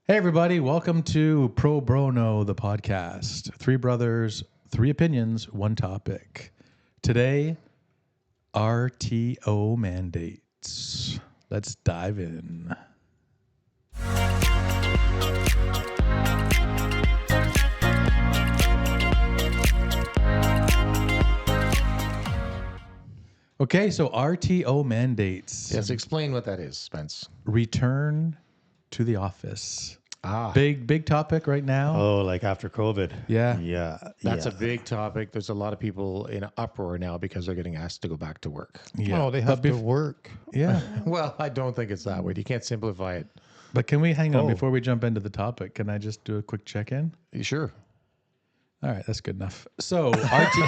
Hey, everybody. Welcome to ProBROknow, the podcast. Three brothers, three opinions, one topic. Today, RTO mandates. Let's dive in. Okay, so RTO mandates. Yes, explain what that is, Spence. Return to the office. Ah, Big topic right now. Oh, like after COVID. Yeah. Yeah. that's a big topic. There's a lot of people in uproar now because they're getting asked to go back to work. Yeah. Oh, they have to work. Yeah. Well, I don't think it's that way. You can't simplify it. But can we hang on Oh. before we jump into the topic? Can I just do a quick check-in? You sure? All right, that's good enough. So, how's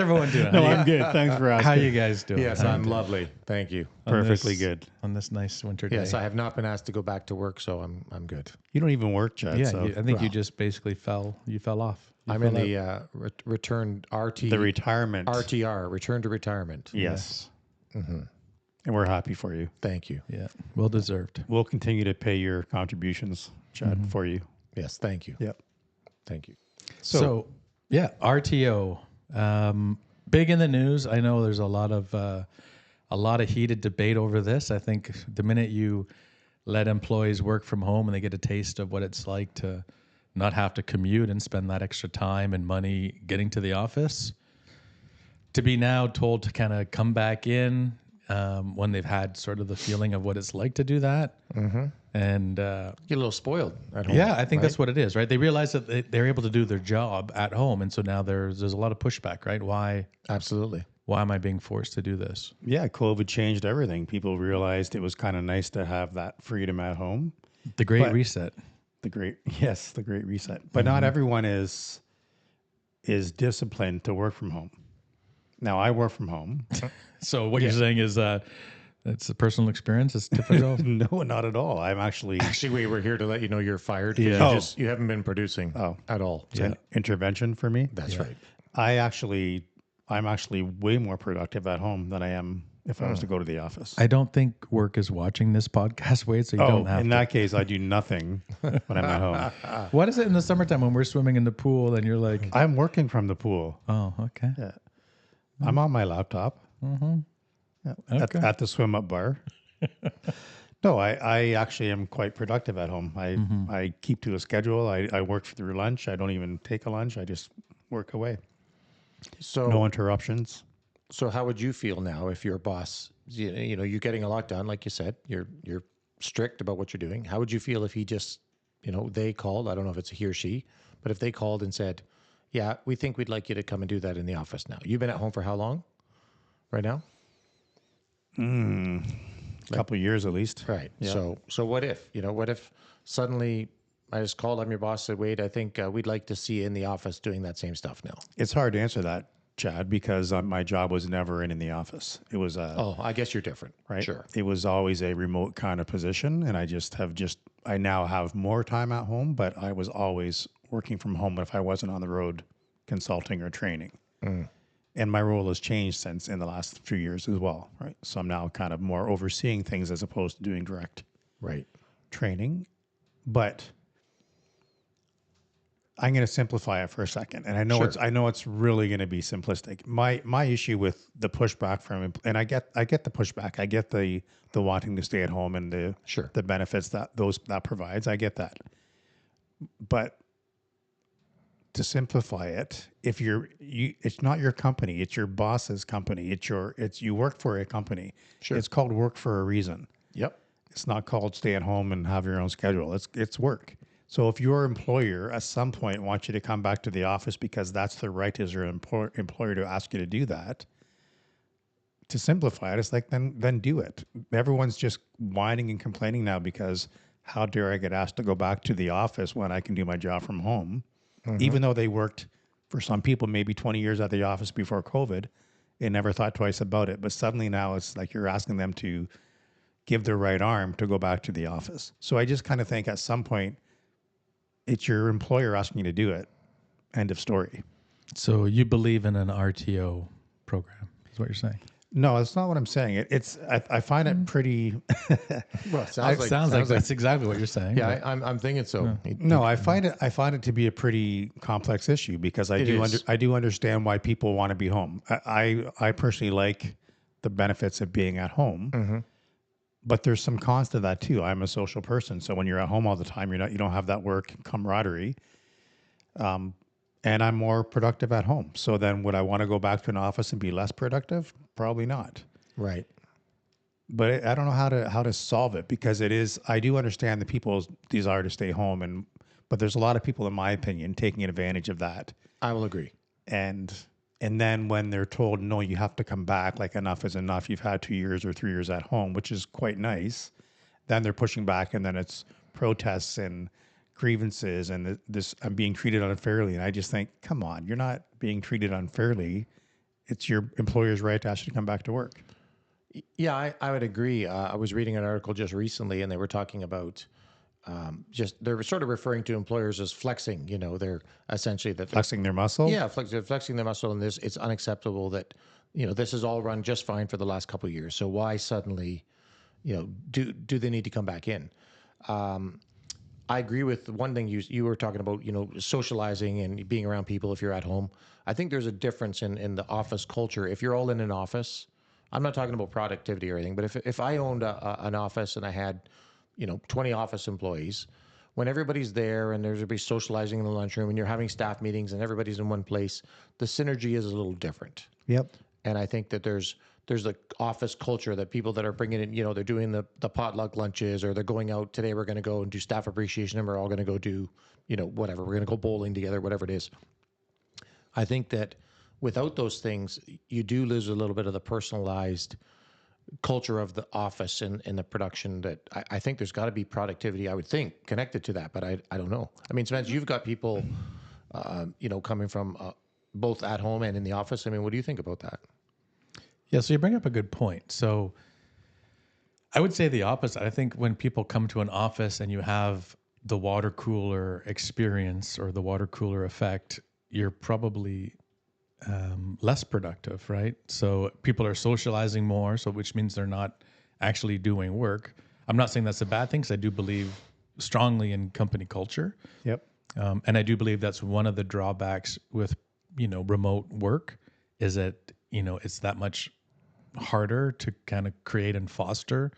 everyone doing? No, I'm good. Thanks for asking. How you guys doing? Yes, How I'm you doing lovely. Thank you. on Perfectly this- good. on this nice winter day. Yes, I have not been asked to go back to work, so I'm good. You don't even work, Chad. yeah, so I think you well. just basically fell off. You I'm fell in out. the return RT the retirement. RTR, return to retirement. Yes. Mm-hmm. And we're happy for you. Thank you. Yeah, well deserved. We'll continue to pay your contributions, Chad, for you. Yes, thank you. Yep. Thank you. So yeah, RTO, big in the news. I know there's a lot of heated debate over this. I think the minute you let employees work from home and they get a taste of what it's like to not have to commute and spend that extra time and money getting to the office, to be now told to kind of come back in when they've had sort of the feeling of what it's like to do that. Mm-hmm. And Get a little spoiled at home. yeah, I think right? that's what it is, right? They realize that they're able to do their job at home, and so now there's a lot of pushback, right? Why Absolutely. am I being forced to do this? Yeah, COVID changed everything. People realized it was kind of nice to have that freedom at home. The Great But- Reset. The great reset. But not everyone is disciplined to work from home. Now I work from home. So what you're saying is it's a personal experience. It's difficult. No, not at all. I'm actually Actually, we were here to let you know you're fired. Yeah. You, Oh. you haven't been producing at all. it's an intervention for me. That's right. I'm actually way more productive at home than I am if I was to go to the office. I don't think work is watching this podcast, Wade, so you don't have in to. that case, I do nothing when I'm at home. What is it in the summertime when we're swimming in the pool and you're like, I'm working from the pool. oh, okay. Yeah. I'm on my laptop at the swim up bar. No, I actually am quite productive at home. I keep to a schedule. I work through lunch. I don't even take a lunch. I just work away. So, No interruptions. so how would you feel now if your boss, you know, you're getting a lot done, like you said, you're strict about what you're doing. How would you feel if he just, they called? I don't know if it's a he or she, but if they called and said, "Yeah, we think we'd like you to come and do that in the office now." You've been at home for how long? Right now? A couple of years at least. Right. Yeah. So what if, what if suddenly I just called up your boss and said, "Wade, I think we'd like to see you in the office doing that same stuff now." It's hard to answer that, Chad, because my job was never in the office. It was Oh, I guess you're different. right. Sure. It was always a remote kind of position, and I now have more time at home, but I was always working from home if I wasn't on the road consulting or training. And my role has changed since in the last few years as well, right? So I'm now kind of more overseeing things as opposed to doing direct Right. training. But I'm going to simplify it for a second, and I know it's really going to be simplistic. My issue with the pushback and I get the pushback. I get the wanting to stay at home and the benefits that provides. I get that, but to simplify it, if it's not your company, it's your boss's company. You work for a company. Sure. It's called work for a reason. Yep. It's not called stay at home and have your own schedule. It's work. So if your employer at some point wants you to come back to the office because that's the right as your employer to ask you to do that, to simplify it, it's like, then do it. Everyone's just whining and complaining now because how dare I get asked to go back to the office when I can do my job from home? Even though they worked for some people maybe 20 years at the office before COVID and never thought twice about it. But suddenly now it's like you're asking them to give their right arm to go back to the office. So I just kind of think at some point, it's your employer asking you to do it. End of story. So you believe in an RTO program, is what you're saying? No, that's not what I'm saying. I find it pretty. Well, it I Sounds like that's exactly what you're saying. yeah, but- I'm thinking so. No, I find it to be a pretty complex issue because It is. I do understand why people want to be home. I personally like the benefits of being at home, but there's some cons to that too. I'm a social person, so when you're at home all the time, you don't have that work camaraderie, and I'm more productive at home. So then, would I want to go back to an office and be less productive? Probably not. Right. But I don't know how to solve it because it is. I do understand the people's desire to stay home, but there's a lot of people, in my opinion, taking advantage of that. I will agree. And then when they're told no, you have to come back, like enough is enough. You've had 2 years or 3 years at home, which is quite nice. Then they're pushing back, and then it's protests and grievances, and this I'm being treated unfairly. And I just think, come on, you're not being treated unfairly. It's your employer's right to ask you to come back to work. Yeah, I would agree. I was reading an article just recently, and they were talking about they were sort of referring to employers as flexing. They're essentially that Flexing their muscle. yeah, flexing their muscle, and this it's unacceptable that this has all run just fine for the last couple of years. So why suddenly do they need to come back in? I agree with one thing you were talking about, socializing and being around people if you're at home. I think there's a difference in the office culture. If you're all in an office, I'm not talking about productivity or anything, but if I owned an office and I had, 20 office employees, when everybody's there and there's everybody socializing in the lunchroom and you're having staff meetings and everybody's in one place, the synergy is a little different. Yep. And I think that there's the office culture that people that are bringing in, they're doing the potluck lunches, or they're going out today. We're going to go and do staff appreciation, and we're all going to go do, whatever. We're going to go bowling together, whatever it is. I think that without those things, you do lose a little bit of the personalized culture of the office and the production. That I think there's got to be productivity, I would think, connected to that, but I don't know. I mean, Spence, you've got people, coming from both at home and in the office. I mean, what do you think about that? Yeah, so you bring up a good point. So I would say the opposite. I think when people come to an office and you have the water cooler experience or the water cooler effect, you're probably less productive, right? So people are socializing more, so which means they're not actually doing work. I'm not saying that's a bad thing, because I do believe strongly in company culture. Yep. And I do believe that's one of the drawbacks with, remote work, is that, it's that much harder to kind of create and foster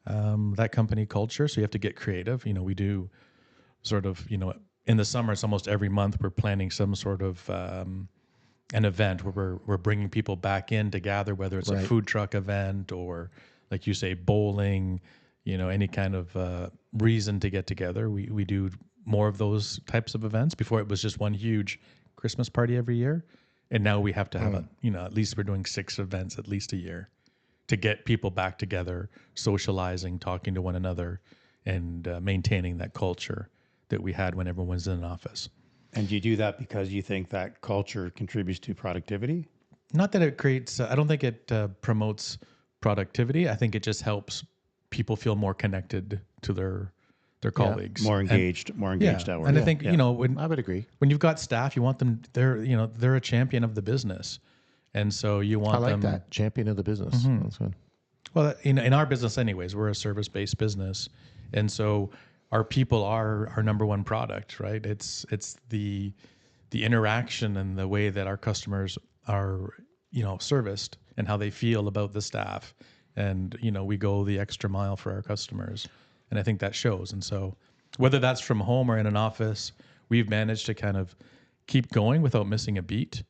that company culture. So you have to get creative. We do sort of, in the summer, it's almost every month we're planning some sort of an event where we're bringing people back in to gather, whether it's a food truck event or, like you say, bowling, any kind of reason to get together. We do more of those types of events. Before, it was just one huge Christmas party every year. And now we have to have at least we're doing 6 events at least a year to get people back together, socializing, talking to one another, and maintaining that culture that we had when everyone was in an office. And you do that because you think that culture contributes to productivity? Not that it creates, I don't think it promotes productivity. I think it just helps people feel more connected to their colleagues. More engaged at work. And I think, when I would agree. when you've got staff, you want them, they're a champion of the business. And so you want I like them. that. Champion of the business. That's good. Well, in our business anyways, we're a service-based business. And so our people are our number one product, right? It's the interaction and the way that our customers are, serviced and how they feel about the staff. And, we go the extra mile for our customers. And I think that shows. And so whether that's from home or in an office, we've managed to kind of keep going without missing a beat.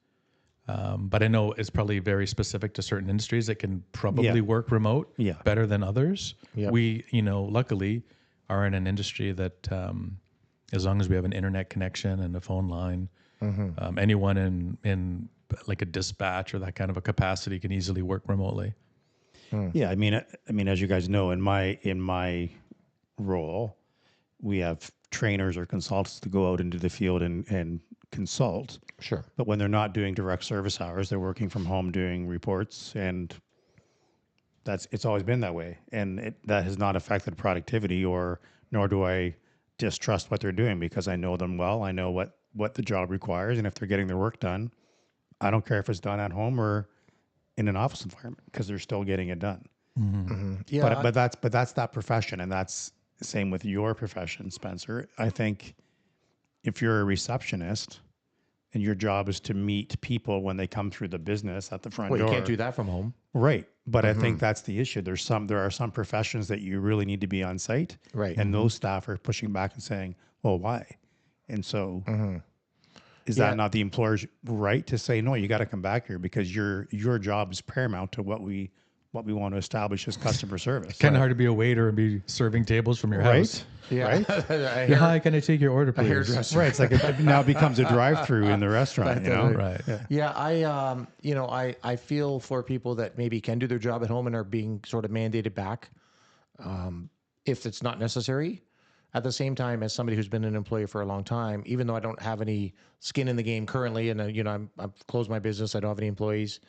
But I know it's probably very specific to certain industries that can probably work remote better than others. Yep. We, luckily are in an industry that as long as we have an internet connection and a phone line, anyone in like a dispatch or that kind of a capacity can easily work remotely. Yeah, I mean, as you guys know, in my role, we have trainers or consultants to go out into the field and consult. Sure. But when they're not doing direct service hours, they're working from home doing reports, and it's always been that way. And that has not affected productivity, nor do I distrust what they're doing, because I know them well. I know what the job requires, and if they're getting their work done, I don't care if it's done at home or in an office environment because they're still getting it done. Yeah. But that's that profession, and that's the same with your profession, Spencer. I think if you're a receptionist and your job is to meet people when they come through the business at the front well, you door, can't do that from home. right? But I think that's the issue. There are some professions that you really need to be on site, Right. and those staff are pushing back and saying, "Well, why?" And so, is Yeah. that not the employer's right to say, "No, you got to come back here because your job is paramount to what we want to establish as customer service." Kind of hard to be a waiter and be serving tables from your house. Yeah. Right? Yeah, hi, can I take your order, please? hairdresser. Right. It's like it now becomes a drive-through in the restaurant, you know? Right. Yeah, I feel for people that maybe can do their job at home and are being sort of mandated back, if it's not necessary. At the same time, as somebody who's been an employee for a long time, even though I don't have any skin in the game currently, and I've closed my business, I don't have any employees.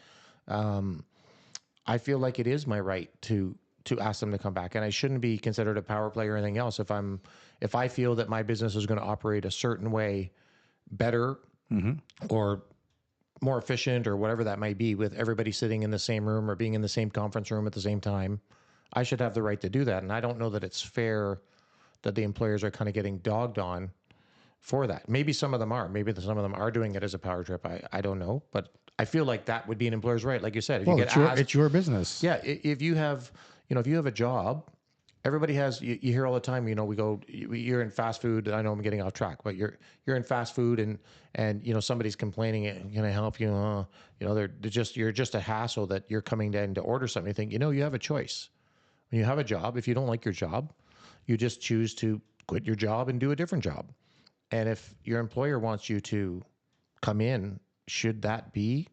I feel like it is my right to ask them to come back, and I shouldn't be considered a power play or anything else. If I feel that my business is going to operate a certain way better or more efficient or whatever that might be, with everybody sitting in the same room or being in the same conference room at the same time, I should have the right to do that. And I don't know that it's fair that the employers are kind of getting dogged on for that. Maybe some of them are. Maybe some of them are doing it as a power trip. I don't know, but I feel like that would be an employer's right. Like you said, if Well, you get asked, it's your business. yeah, if you have a job, everybody has. You hear all the time. You're in fast food. I know I'm getting off track, but you're in fast food, and somebody's complaining. Can I help you? You're just a hassle that you're coming in to order something. You think you have a choice. When you have a job, if you don't like your job, you just choose to quit your job and do a different job. And if your employer wants you to come in, should that be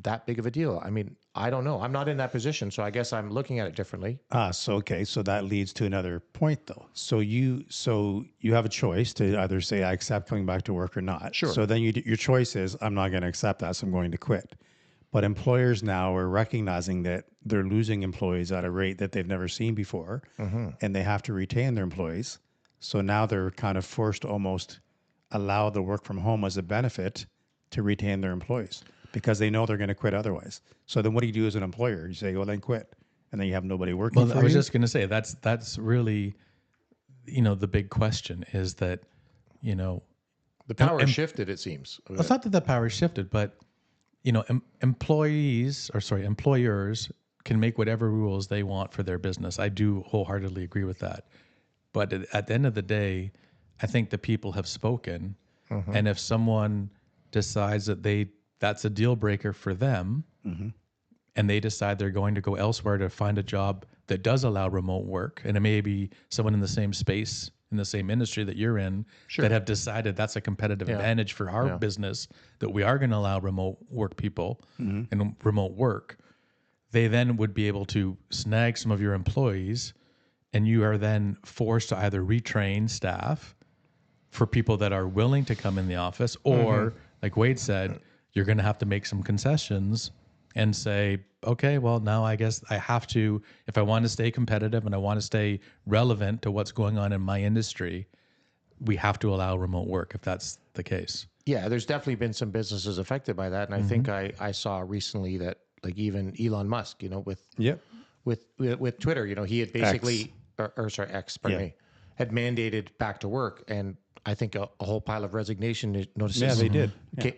that big of a deal? I mean, I don't know. I'm not in that position, so I guess I'm looking at it differently. So that leads to another point, though. So you have a choice to either say I accept coming back to work or not. Sure. So then your choice is I'm not going to accept that, so I'm going to quit. But employers now are recognizing that they're losing employees at a rate that they've never seen before, and they have to retain their employees. So now they're kind of forced to almost allow the work from home as a benefit to retain their employees because they know they're going to quit otherwise. So then what do you do as an employer? You say, well, then quit. And then you have nobody working for you. I was just going to say, that's really, the big question is that, The power shifted, it seems. it's not that the power shifted, but, employers can make whatever rules they want for their business. I do wholeheartedly agree with that. But at the end of the day, I think the people have spoken. And if someone decides that that's a deal breaker for them, and they decide they're going to go elsewhere to find a job that does allow remote work, and it may be someone in the same space, in the same industry that you're in, that have decided that's a competitive advantage for our business, that we are going to allow remote work people and remote work, they then would be able to snag some of your employees, and you are then forced to either retrain staff for people that are willing to come in the office, or like Wade said, you're going to have to make some concessions and say, okay, well, now I guess I have to, if I want to stay competitive and I want to stay relevant to what's going on in my industry, we have to allow remote work if that's the case. Yeah, there's definitely been some businesses affected by that. And I think I saw recently that like even Elon Musk, with Twitter, he had basically, X, pardon me, had mandated back to work. And I think a whole pile of resignation notices they did.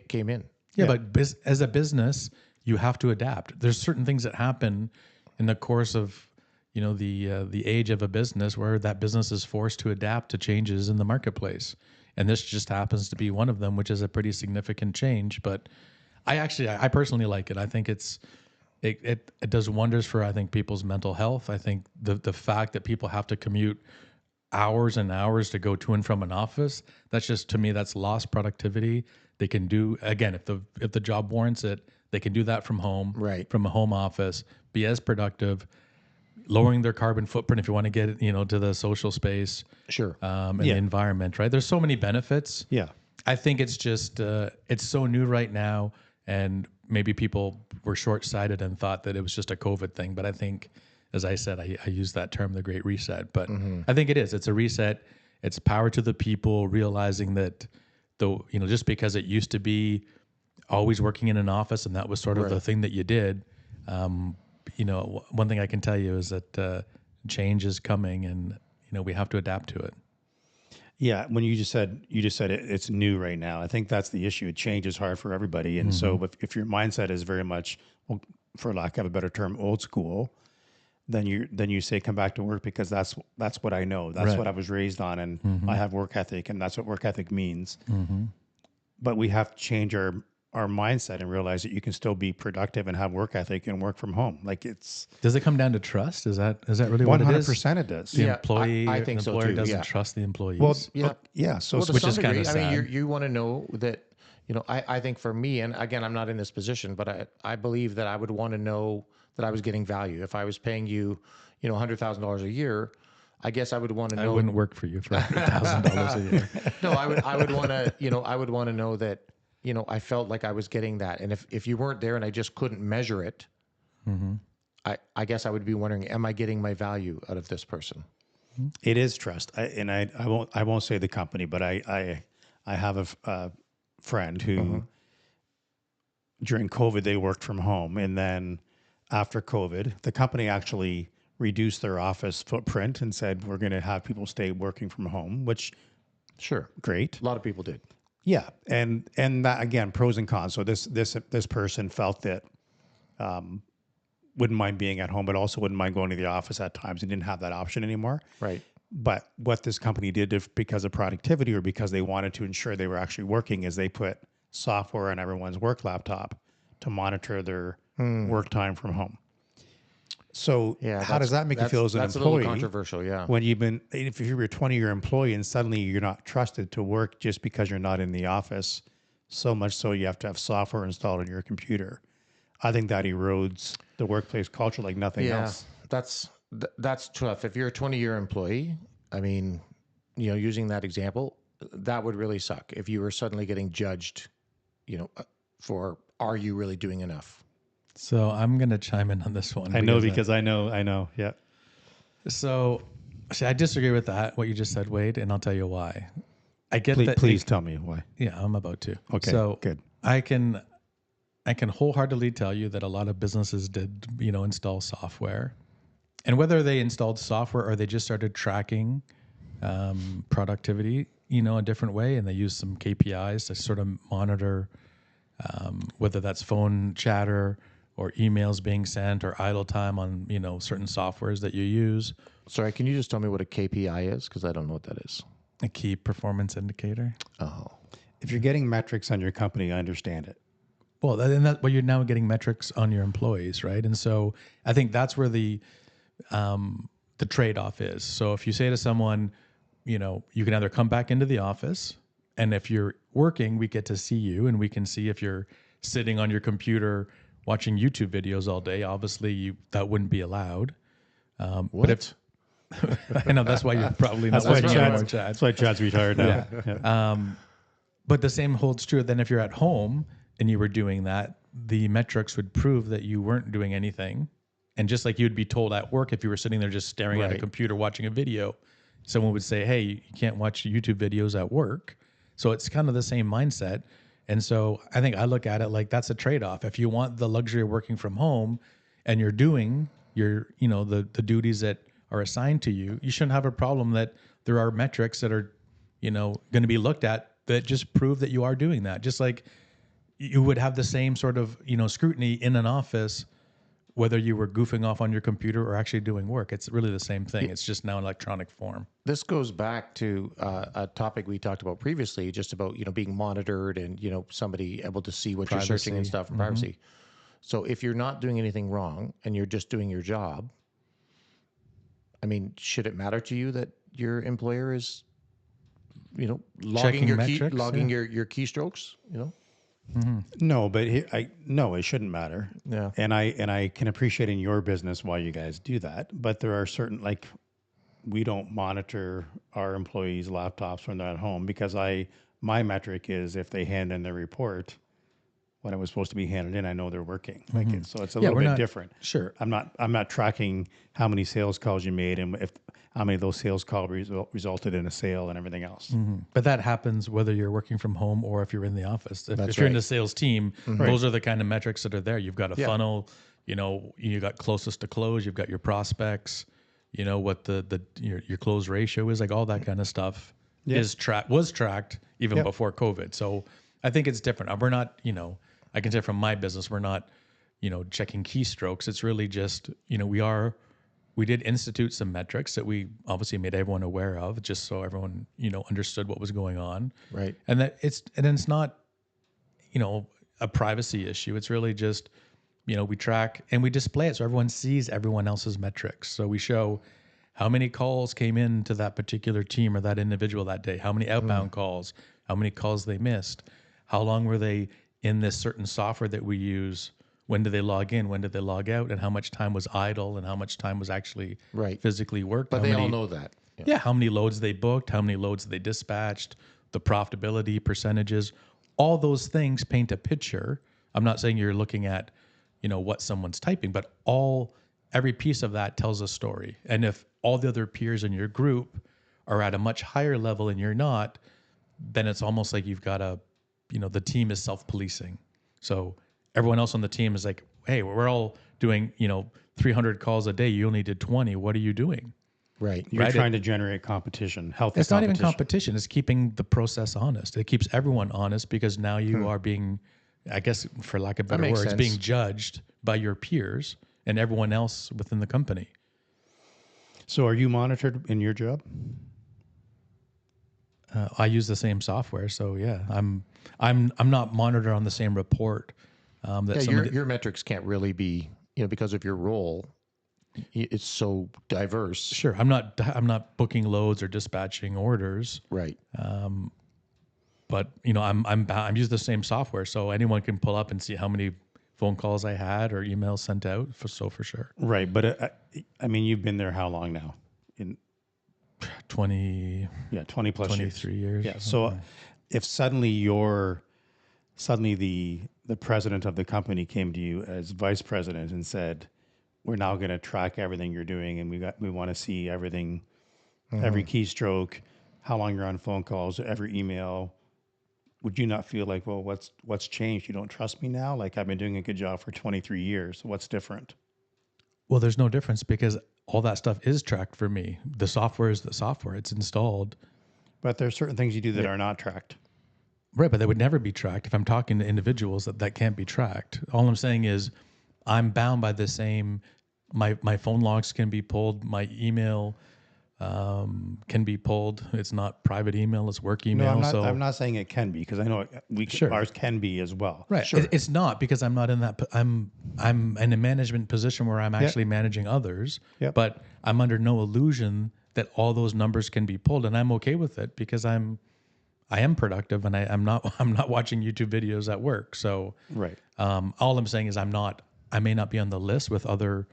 came in. Yeah, but as a business, you have to adapt. There's certain things that happen in the course of, the age of a business where that business is forced to adapt to changes in the marketplace. And this just happens to be one of them, which is a pretty significant change. But I personally like it. I think it does wonders for, I think, people's mental health. I think the fact that people have to commute hours and hours to go to and from an office, that's just, to me, that's lost productivity. They can do, again, if the job warrants it, they can do that from home, from a home office, be as productive, lowering their carbon footprint if you want to get it, to the social space, and the environment, right? There's so many benefits. Yeah. I think it's just, it's so new right now, and maybe people were short-sighted and thought that it was just a COVID thing. But I think, as I said, I use that term, the Great Reset. But I think it is. It's a reset. It's power to the people, realizing that, just because it used to be always working in an office and that was sort of the thing that you did, One thing I can tell you is that change is coming, and we have to adapt to it. Yeah, when you just said it's new right now. I think that's the issue. Change is hard for everybody, and so if your mindset is very much, well, for lack of a better term, old school, then you say come back to work because that's what I know. That's Right. what I was raised on, and I have work ethic, and that's what work ethic means. But we have to change our mindset and realize that you can still be productive and have work ethic and work from home. Like it's Does it come down to trust? Is that really what it is? 100% it does. The Yeah, employee, I think the so employer too, doesn't yeah. trust the employees. Well, Yeah. yeah. So Well, to which some is kinda degree, I mean, sad. you want to know that, I think for me, and again, I'm not in this position, but I believe that I would want to know that I was getting value. If I was paying you, $100,000 a year, I guess I would want to I know. wouldn't work for you for $100,000 a year. No, I would want to, I would want to know that, I felt like I was getting that. And if you weren't there and I just couldn't measure it, I guess I would be wondering, am I getting my value out of this person? it is trust. I won't say the company, but I have a friend who during COVID they worked from home, and then after COVID, the company actually reduced their office footprint and said we're going to have people stay working from home, which Sure. great. A lot of people did. Yeah, and that again, pros and cons. So this person felt that wouldn't mind being at home, but also wouldn't mind going to the office at times, and didn't have that option anymore. Right. But what this company did, because of productivity or because they wanted to ensure they were actually working, is they put software on everyone's work laptop to monitor their work time from home. So Yeah. how does that make you feel as an that's a little employee? controversial. Yeah. When if you're a 20-year employee and suddenly you're not trusted to work just because you're not in the office, so much so you have to have software installed on your computer. I think that erodes the workplace culture like nothing else. That's tough. If you're a 20-year employee, I mean, using that example, that would really suck if you were suddenly getting judged, for are you really doing enough? So I'm going to chime in on this one. I know because I know. Yeah. So see, I disagree with that, what you just said, Wade, and I'll tell you why. I get that. Please tell me why. Yeah, I'm about to. Okay, So good. I can wholeheartedly tell you that a lot of businesses did, install software. And whether they installed software or they just started tracking productivity, a different way, and they used some KPIs to sort of monitor whether that's phone chatter or emails being sent or idle time on, certain softwares that you use. Sorry, can you just tell me what a KPI is? Because I don't know what that is. A key performance indicator. Oh. If you're getting metrics on your company, I understand it. Well, you're now getting metrics on your employees, right? And so I think that's where the trade-off is. So if you say to someone, you can either come back into the office, and if you're working, we get to see you, and we can see if you're sitting on your computer watching YouTube videos all day. Obviously, that wouldn't be allowed. What? But if I know that's why you're probably not working anymore, Chad. That's why Chad's retired now. Yeah. But the same holds true then if you're at home and you were doing that, the metrics would prove that you weren't doing anything. And just like you'd be told at work, if you were sitting there just staring at a Right. computer watching a video, someone would say, hey, you can't watch YouTube videos at work. So it's kind of the same mindset. And so I think I look at it like that's a trade-off. If you want the luxury of working from home and you're doing your, the duties that are assigned to you, you shouldn't have a problem that there are metrics that are, going to be looked at that just prove that you are doing that. Just like you would have the same sort of, scrutiny in an office, whether you were goofing off on your computer or actually doing work. It's really the same thing. It's just now in electronic form. This goes back to a topic we talked about previously, just about, being monitored and, somebody able to see what you're searching and Privacy. stuff, and privacy. So if you're not doing anything wrong and you're just doing your job, I mean, should it matter to you that your employer is, logging Checking your metrics, your keystrokes, No, but it shouldn't matter. Yeah. And I can appreciate in your business why you guys do that, but there are certain, like, we don't monitor our employees' laptops when they're at home because my metric is if they hand in their report when it was supposed to be handed in, I know they're working. So it's a little bit different. Sure. I'm not tracking how many sales calls you made and how many of those sales calls resulted in a sale and everything else. But that happens whether you're working from home or if you're in the office. If That's you're in right. the sales team, those are the kind of metrics that are there. You've got a funnel, you know, you got closest to close, you've got your prospects, you know, what your close ratio is, like all that kind of stuff was tracked even before COVID. So I think it's different. We're not, you know, I can say from my business, we're not, you know, checking keystrokes. It's really just, you know, we did institute some metrics that we obviously made everyone aware of, just so everyone, you know, understood what was going on. Right. And it's not, you know, a privacy issue. It's really just, you know, we track and we display it so everyone sees everyone else's metrics. So we show how many calls came in to that particular team or that individual that day, how many outbound calls, how many calls they missed, how long were they in this certain software that we use, when did they log in, when did they log out, and how much time was idle and how much time was actually physically worked. But they all know that. Yeah, how many loads they booked, how many loads they dispatched, the profitability percentages, all those things paint a picture. I'm not saying you're looking at, you know, what someone's typing, but every piece of that tells a story. And if all the other peers in your group are at a much higher level and you're not, then it's almost like you've got the team is self-policing. So everyone else on the team is like, hey, we're all doing, you know, 300 calls a day. You only did 20. What are you doing? Right. You're trying to generate competition, healthy It's competition. not even competition. It's keeping the process honest. It keeps everyone honest because now you are being, I guess, for lack of better words, being judged by your peers and everyone else within the company. So are you monitored in your job? I use the same software, so yeah, I'm not monitored on the same report. Your metrics can't really be, you know, because of your role. It's so diverse. Sure, I'm not booking loads or dispatching orders. Right. But you know, I'm using the same software, so anyone can pull up and see how many phone calls I had or emails sent out. For sure. Right, but I mean, you've been there how long now? 20 plus 23 years. Yeah. So if suddenly the president of the company came to you as vice president and said, we're now going to track everything you're doing and we want to see everything, every keystroke, how long you're on phone calls, every email, would you not feel like, well, what's changed? You don't trust me now? Like, I've been doing a good job for 23 years. What's different? Well, there's no difference because all that stuff is tracked for me. The software is the software. It's installed. But there's certain things you do that are not tracked. Right, but they would never be tracked. If I'm talking to individuals, that can't be tracked. All I'm saying is I'm bound by the same, my phone logs can be pulled, my email can be pulled. It's not private email, it's work email. No, I'm not saying it can be because I know ours can be as well. Right. Sure. It's not because I'm not in that. I'm in a management position where I'm actually managing others. Yep. But I'm under no illusion that all those numbers can be pulled, and I'm okay with it because I am productive, and I'm not watching YouTube videos at work. So right. All I'm saying is I may not be on the list with other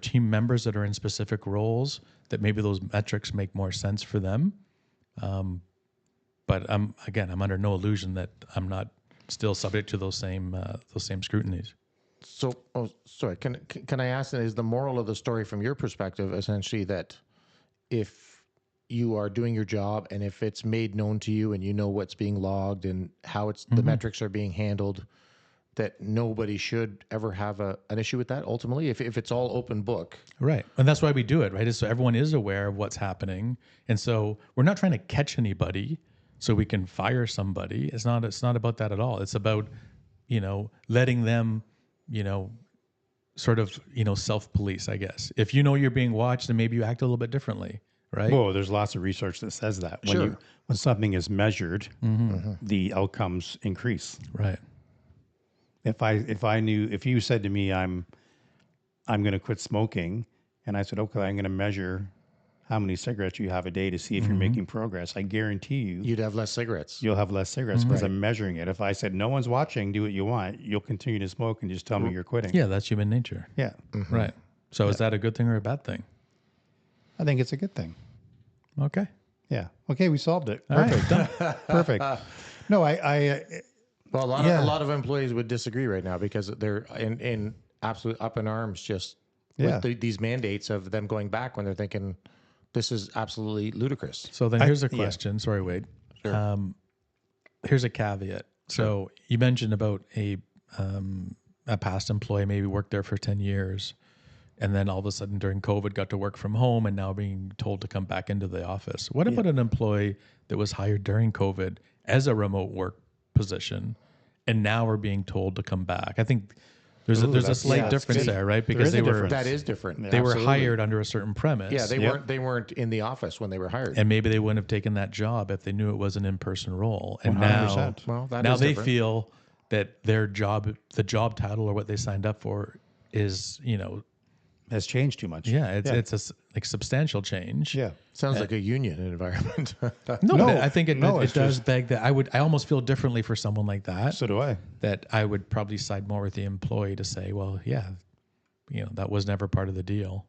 team members that are in specific roles that maybe those metrics make more sense for them. But I'm under no illusion that I'm not still subject to those same scrutinies. So, sorry, can I ask, is the moral of the story from your perspective essentially that if you are doing your job and if it's made known to you and you know what's being logged and how the metrics are being handled, that nobody should ever have an issue with that ultimately, if it's all open book? Right. And that's why we do it, right? Is so everyone is aware of what's happening. And so we're not trying to catch anybody so we can fire somebody. It's not about that at all. It's about, you know, letting them, you know, sort of, you know, self-police, I guess. If you know you're being watched, then maybe you act a little bit differently, right? Well, there's lots of research that says that when something is measured, the outcomes increase. Right. If you said to me, I'm going to quit smoking, and I said, okay, I'm going to measure how many cigarettes you have a day to see if you're making progress, I guarantee you'd have less cigarettes. You'll have less cigarettes because I'm measuring it. If I said, no one's watching, do what you want, you'll continue to smoke and just tell me you're quitting. Yeah, that's human nature. Yeah. Right. So is that a good thing or a bad thing? I think it's a good thing. Okay. Yeah. Okay, we solved it. All Perfect. right. Perfect. No, Well, a lot of employees would disagree right now because they're in absolute up in arms just with these mandates of them going back when they're thinking this is absolutely ludicrous. So then here's a question. Sorry, Wade. Sure. Here's a caveat. So you mentioned about a past employee, maybe worked there for 10 years, and then all of a sudden during COVID got to work from home and now being told to come back into the office. What about an employee that was hired during COVID as a remote work position and now we're being told to come back? I think there's a slight difference there, right? Because they were That is different. they were Absolutely. hired under a certain premise. Yeah, they weren't in the office when they were hired. And maybe they wouldn't have taken that job if they knew it was an in-person role. And 100%. Well, that now is they different. feel that their job, the job title or what they signed up for is, Has changed too much. it's a substantial change. Yeah. Sounds like a union environment. No, No, but I think it it's does beg that I almost feel differently for someone like that. So do I. That I would probably side more with the employee to say, well, yeah, that was never part of the deal.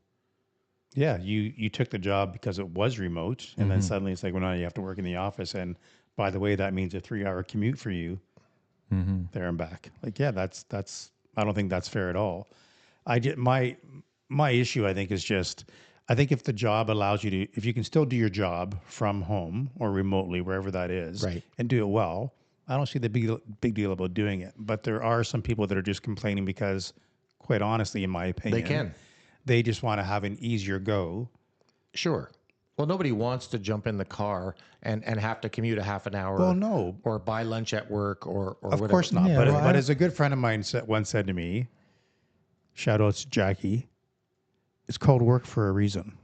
Yeah, you took the job because it was remote, and then suddenly it's like, well, now you have to work in the office, and by the way, that means a 3-hour commute for you there and back. Like, yeah, that's I don't think that's fair at all. My issue, I think, is just, I think if the job allows you to, if you can still do your job from home or remotely, wherever that is, Right. and do it well, I don't see the big deal about doing it. But there are some people that are just complaining because, quite honestly, in my opinion, they just want to have an easier go. Sure. Well, nobody wants to jump in the car and have to commute a half an hour. Well, no. Or buy lunch at work or Of whatever. course not. Yeah, but well, but as a good friend of mine once said to me, shout out to Jackie, it's called work for a reason.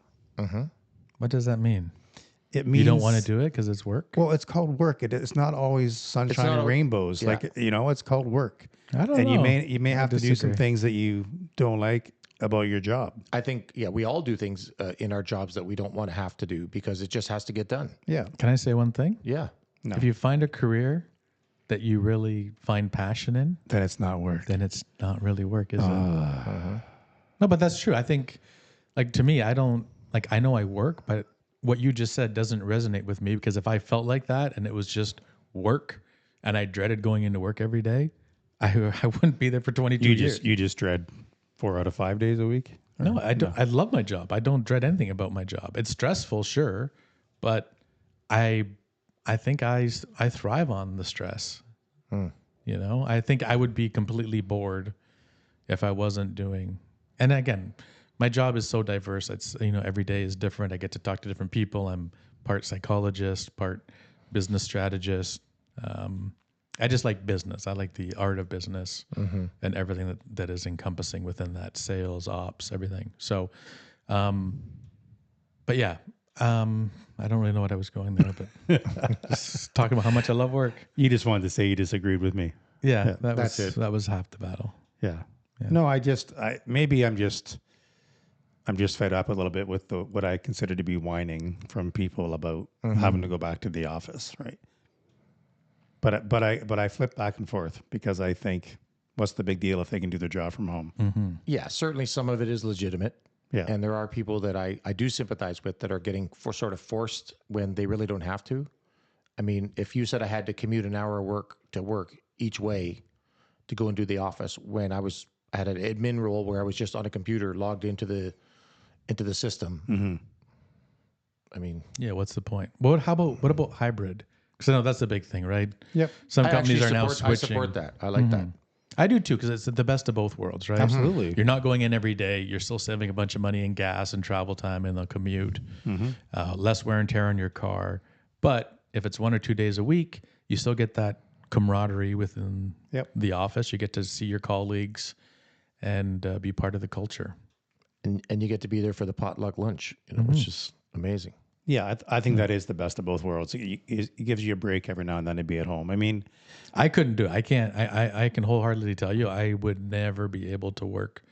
What does that mean? It means You don't want to do it because it's work? Well, it's called work. It's not always sunshine not and al- rainbows. Yeah. Like, it's called work. I don't And know. you may have to do some disagree. things that you don't like about your job. I think, we all do things in our jobs that we don't want to have to do because it just has to get done. Yeah. Can I say one thing? Yeah. No. If you find a career that you really find passion in, Then it's not work. then it's not really work, is it? No, but that's true. I think, to me, I don't, I know I work, but what you just said doesn't resonate with me because if I felt like that and it was just work and I dreaded going into work every day, I wouldn't be there for 22 years. You just dread 4 out of 5 days a week? No, I don't. I love my job. I don't dread anything about my job. It's stressful, sure, but I think I thrive on the stress. I think I would be completely bored if I wasn't doing. And again, my job is so diverse. It's every day is different. I get to talk to different people. I'm part psychologist, part business strategist. I just like business. I like the art of business and everything that is encompassing within that, sales, ops, everything. So, but yeah, I don't really know what I was going there, but just talking about how much I love work. You just wanted to say you disagreed with me. Yeah, that's it. That was half the battle. Yeah. No, maybe I'm just fed up a little bit with what I consider to be whining from people about having to go back to the office, right? But I flip back and forth because I think, what's the big deal if they can do their job from home? Yeah, certainly some of it is legitimate. Yeah. And there are people that I do sympathize with that are getting sort of forced when they really don't have to. I mean, if you said I had to commute an hour to work each way to go and do the office when I had an admin role where I was just on a computer logged into the system. I mean, Yeah, what's the point? What about hybrid? Because I know that's a big thing, right? Yep. Some I companies are actually now support, switching. I support that. I like that. I do too, because it's the best of both worlds, right? Absolutely. You're not going in every day. You're still saving a bunch of money in gas and travel time and the commute. Less wear and tear on your car. But if it's 1 or 2 days a week, you still get that camaraderie within the office. You get to see your colleagues and be part of the culture. And you get to be there for the potluck lunch, which is amazing. Yeah, I think that is the best of both worlds. It gives you a break every now and then to be at home. I mean, I couldn't do it. I can't. I can wholeheartedly tell you, I would never be able to work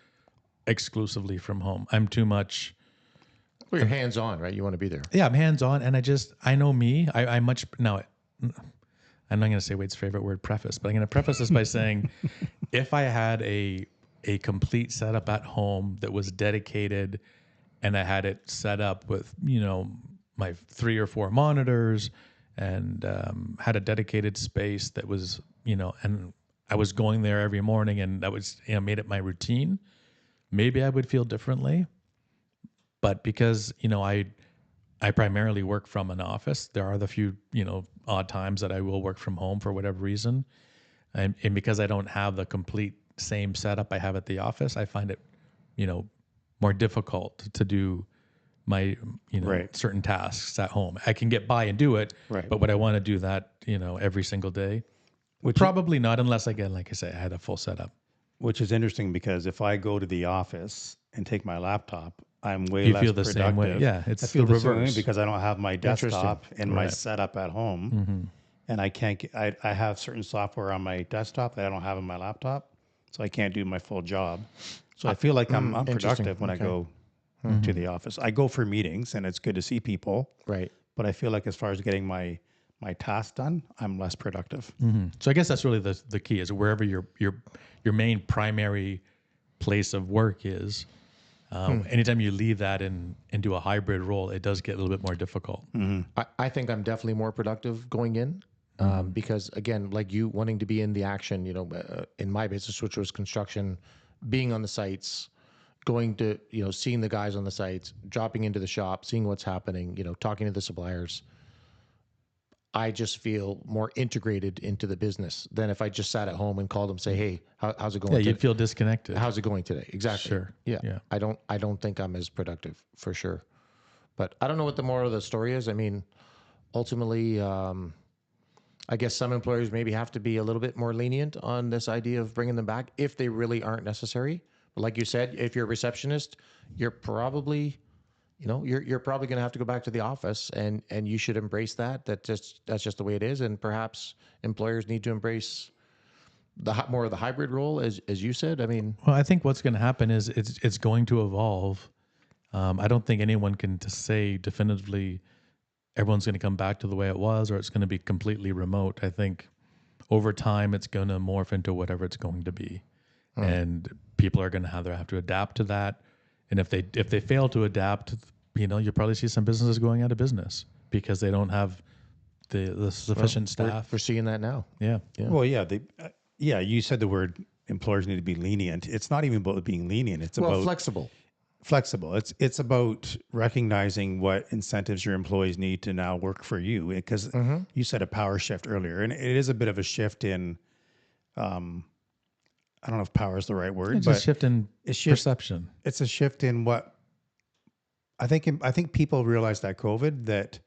exclusively from home. I'm too much. Well, you're hands on, right? You want to be there. Yeah, I'm hands on, and I know me. I much now. I'm not going to say Wade's favorite word, preface, but I'm going to preface this by saying, if I had a complete setup at home that was dedicated, and I had it set up with my 3 or 4 monitors, and had a dedicated space that was and I was going there every morning, and that was made it my routine. Maybe I would feel differently, but because I primarily work from an office. There are the few, odd times that I will work from home for whatever reason. And because I don't have the complete same setup I have at the office, I find it, more difficult to do my, Right. certain tasks at home. I can get by and do it, Right. but would I want to do that, every single day? Which Probably not, unless again, like I say, I had a full setup. which is interesting because if I go to the office and take my laptop, I'm way You less feel the productive. same way. Yeah, it's I feel the the same way reverse. because I don't have my desktop and my Right. setup at home, and I can't. I have certain software on my desktop that I don't have on my laptop, so I can't do my full job. So I feel like I'm unproductive when I go to the office. I go for meetings, and it's good to see people, Right. but I feel like as far as getting my task done, I'm less productive. So I guess that's really the key is wherever your main primary place of work is. Anytime you leave that and do a hybrid role, it does get a little bit more difficult. I think I'm definitely more productive going in because, again, like you wanting to be in the action, in my business, which was construction, being on the sites, going to, seeing the guys on the sites, dropping into the shop, seeing what's happening, talking to the suppliers. I just feel more integrated into the business than if I just sat at home and called them, say, "Hey, how's it going?" Yeah, today? you'd feel disconnected. How's it going today? Exactly. Sure. Yeah. Yeah. I don't think I'm as productive for sure. But I don't know what the moral of the story is. I mean, ultimately, I guess some employers maybe have to be a little bit more lenient on this idea of bringing them back if they really aren't necessary. But like you said, if you're a receptionist, you're probably, you're probably going to have to go back to the office, and you should embrace that. That's just the way it is. And perhaps employers need to embrace more of the hybrid role, as you said. I mean, Well, I think what's going to happen is it's going to evolve. I don't think anyone can say definitively everyone's going to come back to the way it was, or it's going to be completely remote. I think over time it's going to morph into whatever it's going to be, and people are going to have to adapt to that. And if they fail to adapt, you'll probably see some businesses going out of business because they don't have the sufficient staff. we're seeing that now. Yeah. Well, yeah, you said the word employers need to be lenient. It's not even about being lenient. It's about Flexible. flexible. It's about recognizing what incentives your employees need to now work for you. Because you said a power shift earlier, and it is a bit of a shift in. I don't know if power is the right word, It's but a shift in perception. it's a shift in what I think. I think people realize that COVID that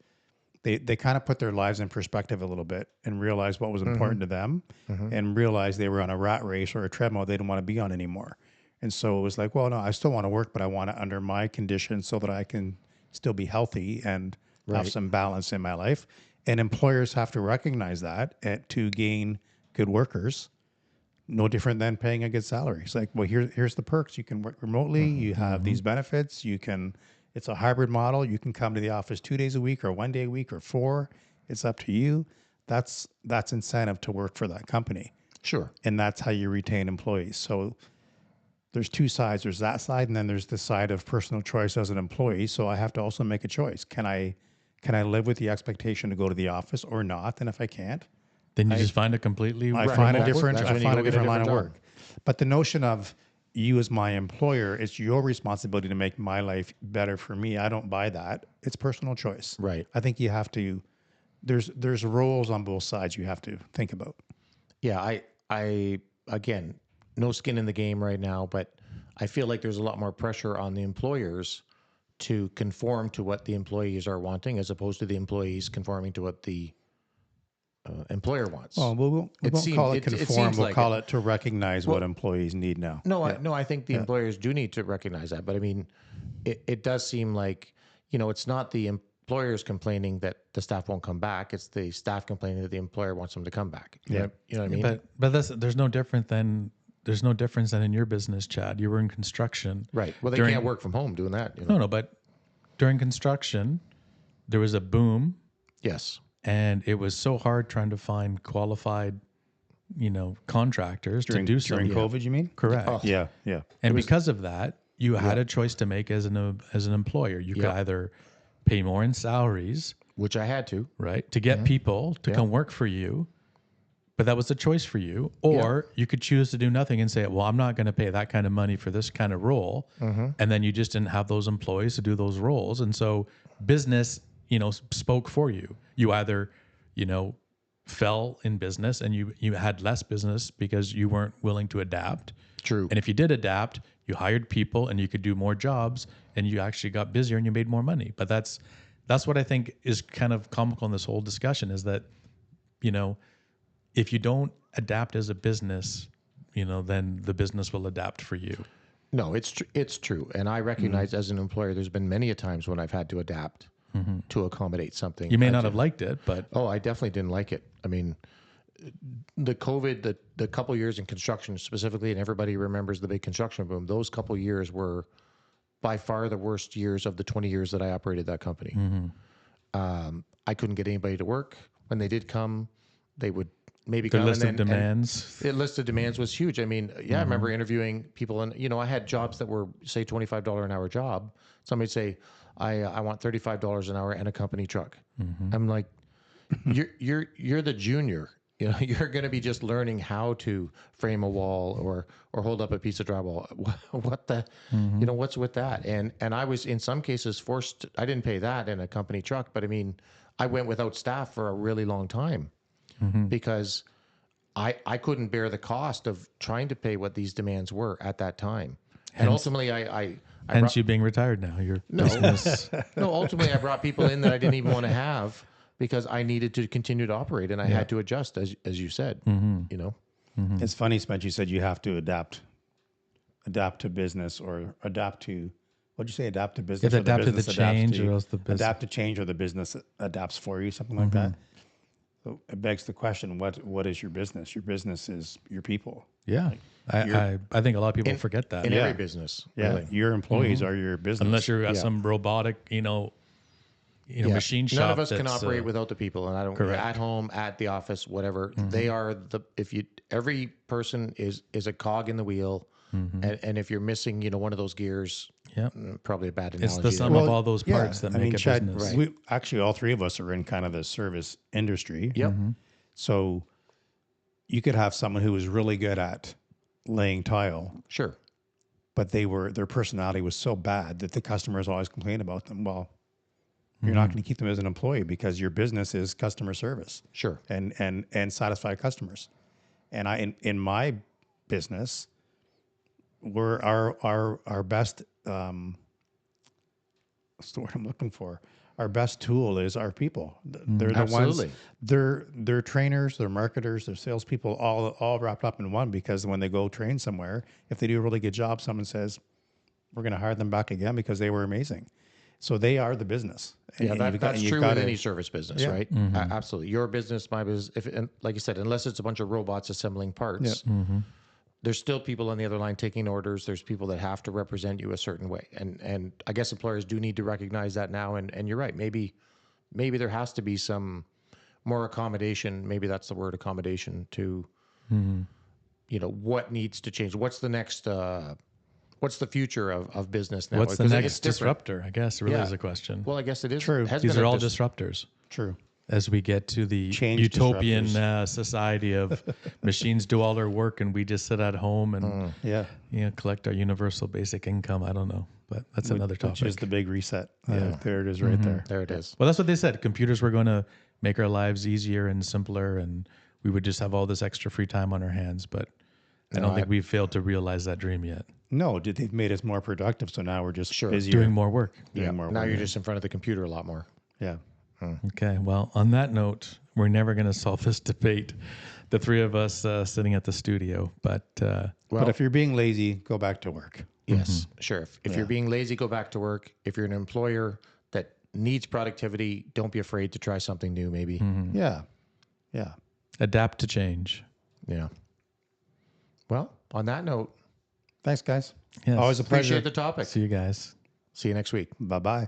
they kind of put their lives in perspective a little bit and realized what was important to them, and realized they were on a rat race or a treadmill they didn't want to be on anymore. And so it was like, well, no, I still want to work, but I want it under my conditions so that I can still be healthy and have some balance in my life. And employers have to recognize that to gain good workers. No different than paying a good salary. It's like, well, here's the perks. You can work remotely. You have these benefits. It's a hybrid model. You can come to the office 2 days a week or 1 day a week or 4. It's up to you. That's incentive to work for that company. Sure. And that's how you retain employees. So there's two sides. There's that side, and then there's the side of personal choice as an employee. So I have to also make a choice. Can I live with the expectation to go to the office or not? And if I can't, Then you just find a completely I find a different That's when you go get a line of different work. But the notion of you as my employer, it's your responsibility to make my life better for me. I don't buy that. It's personal choice. Right. I think you have to. There's roles on both sides you have to think about. Yeah, I again, no skin in the game right now, but I feel like there's a lot more pressure on the employers to conform to what the employees are wanting, as opposed to the employees conforming to what the employer wants. Well, we won't call it conform. seems We'll like call it to recognize what employees need now. No, I think the employers do need to recognize that. But I mean, it does seem like, it's not the employers complaining that the staff won't come back. It's the staff complaining that the employer wants them to come back. You know what I mean? But there's no difference than in your business, Chad. You were in construction. Right. Well, they can't work from home doing that. No, but during construction, there was a boom. Yes. And it was so hard trying to find qualified, contractors to do something. During COVID, you mean? Correct. Yeah. And because of that, you had a choice to make as an employer. You could either pay more in salaries, Which I had to. right, to get people to come work for you, but that was the choice for you. Or you could choose to do nothing and say, well, I'm not going to pay that kind of money for this kind of role. And then you just didn't have those employees to do those roles. And so business, spoke for you. You either, fell in business and you had less business because you weren't willing to adapt. True. And if you did adapt, you hired people and you could do more jobs and you actually got busier and you made more money. But that's what I think is kind of comical in this whole discussion, is that, you know, if you don't adapt as a business, you know, then the business will adapt for you. No, it's true. And I recognize as an employer, there's been many a times when I've had to adapt to accommodate something. You may not have liked it, but Oh, I definitely didn't like it. I mean, the COVID, the couple years in construction specifically, and everybody remembers the big construction boom, those couple years were by far the worst years of the 20 years that I operated that company. I couldn't get anybody to work. When they did come, they would maybe the come list and of then, demands. the list of demands was huge. I mean, yeah, I remember interviewing people, and you know, I had jobs that were say $25 an hour job. Somebody'd say, I want $35 an hour and a company truck. I'm like, you're the junior. You know, you're going to be just learning how to frame a wall or hold up a piece of drywall. What the, you know, what's with that? And I was in some cases forced. I didn't pay that in a company truck, but I mean, I went without staff for a really long time because I couldn't bear the cost of trying to pay what these demands were at that time. And ultimately, I Hence you being retired now. Your business. no, ultimately I brought people in that I didn't even want to have because I needed to continue to operate and I had to adjust, as you said, you know. It's funny, Spence, you said you have to adapt to business or adapt to, what'd you say, adapt to business? You have to or adapt to the business adapts change to- or else the business. Adapt to change or the business adapts for you, something like that. So it begs the question, what is your business? Your business is your people. Yeah. I think a lot of people forget that. In every business, Yeah, really. your employees are your business. Unless you're at some robotic, machine shop. None of us can that's, operate without the people, and I don't correct. at home, at the office, whatever. They are every person is a cog in the wheel, and if you're missing, one of those gears, Yep. probably a bad analogy. It's the there. sum of all those parts that I make mean, a Chad, business. Right. we actually all three of us are in kind of the service industry. Yep. So you could have someone who was really good at laying tile, Sure. but their personality was so bad that the customers always complain about them. Well, you're not going to keep them as an employee because your business is customer service Sure. and satisfy customers. And in my business, we're our best what's the word I'm looking for? Our best tool is our people. They're the Absolutely. ones. They're trainers, they're marketers, they're salespeople, all wrapped up in one. Because when they go train somewhere, if they do a really good job, someone says, "We're going to hire them back again because they were amazing." So they are the business. Yeah, that's true with any service business, Yeah. right? Absolutely. Your business, my business, and like you said, unless it's a bunch of robots assembling parts, there's still people on the other line taking orders. There's people that have to represent you a certain way. And I guess employers do need to recognize that now. And you're right. Maybe there has to be some more accommodation. Maybe that's the word, accommodation, to, what needs to change. What's the next, what's the future of business now? What's the Because next it's different. disruptor? I guess really Yeah. is a question. Well, I guess it is. True. Has These been are a all disruptors. True. As we get to the Change utopian disruptors. society of machines do all our work and we just sit at home and Yeah. collect our universal basic income. I don't know, but that's another topic. Which is the big reset. Yeah. There it is right there. There it is. Well, that's what they said. Computers were going to make our lives easier and simpler, and we would just have all this extra free time on our hands. But I don't think we've failed to realize that dream yet. No, they've made us more productive. So now we're just busier. Doing more work. Doing more Now work. you're just in front of the computer a lot more. Yeah. Okay. Well, on that note, we're never going to solve this debate, the three of us sitting at the studio. But But if you're being lazy, go back to work. Yes, sure. If you're being lazy, go back to work. If you're an employer that needs productivity, don't be afraid to try something new, maybe. Yeah. Yeah. adapt to change. Yeah. Well, on that note, Thanks, guys. Yes. Always a pleasure. appreciate the topic. See you guys. See you next week. Bye-bye.